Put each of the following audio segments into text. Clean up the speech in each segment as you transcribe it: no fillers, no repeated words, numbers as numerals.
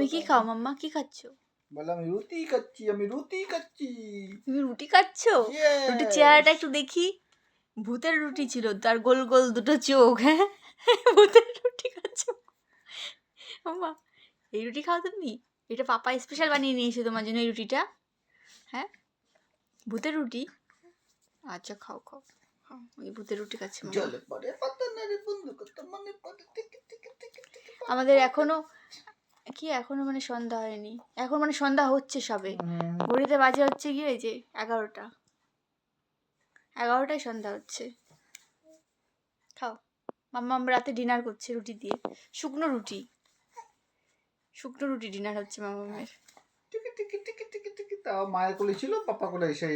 তুমি কি খাও মাম্মা? কি খাচ্ছ? বললাম রুটি খাচ্ছি, আমি রুটি খাচ্ছি। তুমি রুটি খাচ্ছ? রুটির চেহারাটা একটু দেখি। ভূতের রুটি ছিল, তার গোল গোল দুটো চোখ। হ্যাঁ, ভূতের রুটি খাচ্ছ মাম্মা? এই রুটি খাও তুমি? এটা পাপা স্পেশাল বানিয়ে নিয়েছে তোমার জন্য এই রুটিটা। হ্যাঁ, ভূতের রুটি। আচ্ছা খাও খাও খাও। এই ভূতের রুটি খাচ্ছে মাম্মা। জলে পড়ে পাতা নারে বন্ধু কত মনে পড়ে টিকি টিকি টিকি টিকি। আমাদের এখনো মানে সন্ধ্যা হয়নি, এখন মানে সন্ধ্যা হচ্ছে সবে। ঘড়িতে বাজে হচ্ছে গিয়ে এই যে 11টায় সন্ধ্যা হচ্ছে। খাও মাম্মা, আমরা রাতে ডিনার করছি রুটি দিয়ে, শুকনো রুটি ডিনার হচ্ছে মামামের। টিকি টিকি টিকি টিকি টিকি। তাও মায়ের কোলে ছিল, পাপা কোলে এসে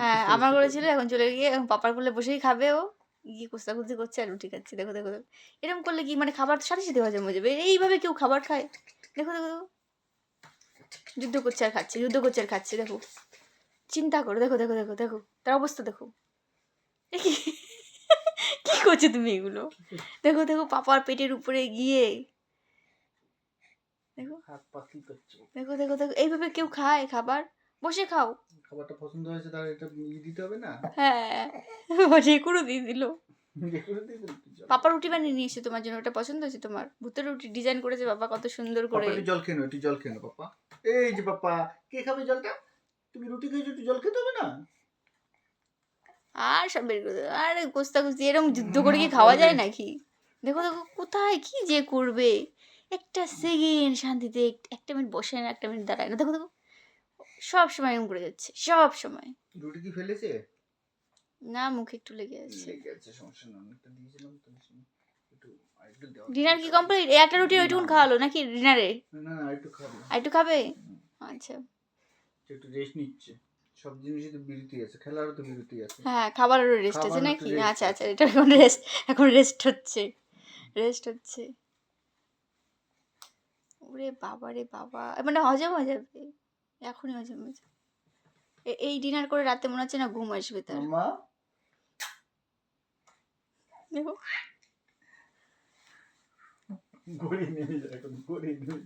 হ্যাঁ, আমার কোলে ছিল, এখন চলে গিয়ে এখন পাপার কোলে বসেই খাবে। ও গিয়ে কোস্তাকুস্তি করছে আর রুটি খাচ্ছে। দেখো দেখো দেখো, এরকম করলে কি মানে খাবার সাথে সাথে হজম হয়ে যাবে? এইভাবে কেউ খাবার খায়? দেখো দেখো দেখো, যুদ্ধ করছে আর খাচ্ছে। দেখো, চিন্তা করো, দেখো দেখো দেখো দেখো তার অবস্থা দেখো। এ কি কি করছো তুমি এগুলো? দেখো দেখো, পাপার পেটের উপরে গিয়ে দেখো হাত পা কি করছে? দেখো দেখো দেখো, এইভাবে কেউ খায় খাবার? বসে খাও। খাবারটা পছন্দ হয়েছে, তার এটা দিতে হবে না? হ্যাঁ, যে করে দিয়ে দিল। পাপা রুটি বানিয়ে নিয়ে এসে তোমার জন্য, ওটা পছন্দ হয়েছে তোমার? ভূতের রুটি ডিজাইন করেছে বাবা কত সুন্দর করে। একটু জল খেয়ে নাও, একটু জল খেয়ে নাও পাপা। এই যে পাপা, কে খাবে জলটা? তুমি রুটি খেয়েছো, একটু জল খেতে হবে না? আর সব বের করে দেবে। আরে কোস্তাকুস্তি এরকম যুদ্ধ করে কি খাওয়া যায় নাকি? দেখো দেখো কোথায় কি যে করবে, একটা সেকেন্ড শান্তিতে একটা মিনিট বসে না, একটা মিনিট দাঁড়ায় না। দেখো দেখো, সব সময় এরকম করে যাচ্ছে, সব সময়। রুটি কি ফেলেছে? না, মুখে একটু লেগে আছে। লেগে আছে, সমস্যা না, অনেকটা দিয়েছিলাম তো। একটু আরেকটু দাও। ডিনার কি কমপ্লিট? একটা রুটি ওইটুকুন খাওয়ালো নাকি ডিনারে? না না, আরেকটু খাবে। একটু খাবে? আচ্ছা, একটু রেস্ট নিচ্ছে। সব জিনিসই তো বিরতি আছে, খেলারও তো বিরতি আছে। হ্যাঁ, খাবারেরও রেস্ট আছে খাবারেরও নাকি? তো rest আচ্ছা আচ্ছা, আছে। এটা এখন রেস্ট হচ্ছে। ওরে বাবা রে বাবা, মানে হজম হয়ে যাবে, এখনই হজম হয়ে যাবে। এই ডিনার করে রাতে মনে হচ্ছে না ঘুম আসবে তার। মামা দেখো গড়ি নেমে যায়, এখন গড়ি নেমে।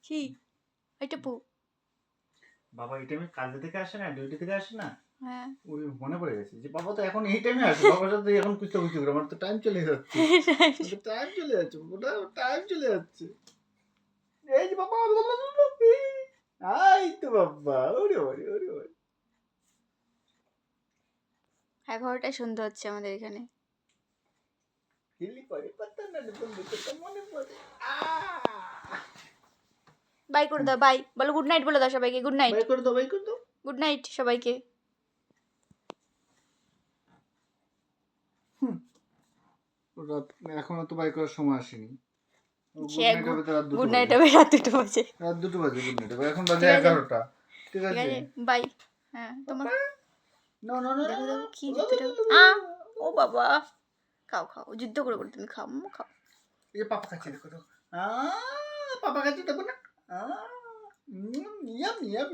কি এটা পু? বাবা এই টাইমে কাজে থেকে আসে না, ডিউটি থেকে আসে না। হ্যাঁ, ওই মনে পড়ে গেছে যে বাবা তো এখন এই টাইমে আসে, বাবার সাথে এখন কুস্তাকুস্তি করে আমার তো টাইম চলে যাচ্ছে। টাইম চলে যাচ্ছে, ওটা টাইম চলে যাচ্ছে। এই যে বাবা, আই তো বাবা, ওরে ওরে ওরে ওরে। 11টায় সন্ধ্যা হচ্ছে আমাদের এখানে। হিলি পরে পাতা না বন্ধু কত মনে পড়ে। বাই করে দাও, বাই বলো, গুড নাইট বলে দাও সবাইকে, গুড নাইট। বাই করে দাও, বাই করে দাও। গুড নাইট সবাইকে। রাত এখনো তো বাই করার সময় আসেনি। গুড নাইট হবে রাত 2টো বাজে। রাত 2টো বাজে গুড নাইট হবে, এখন বাজে ঠিক আছে। 11টা। ঠিক ঠিক আছে, আছে, বাই। হ্যাঁ, তোমার না না না, দেখো দেখো কি যুদ্ধটা। ও বাবা, খাও খাও, যুদ্ধ করে করে তুমি খাও মাম্মা, খাও। এই যে পাপা খাচ্ছে, দেখো দেখো। পাপা খাচ্ছে, দেখো না। Yam yam yam.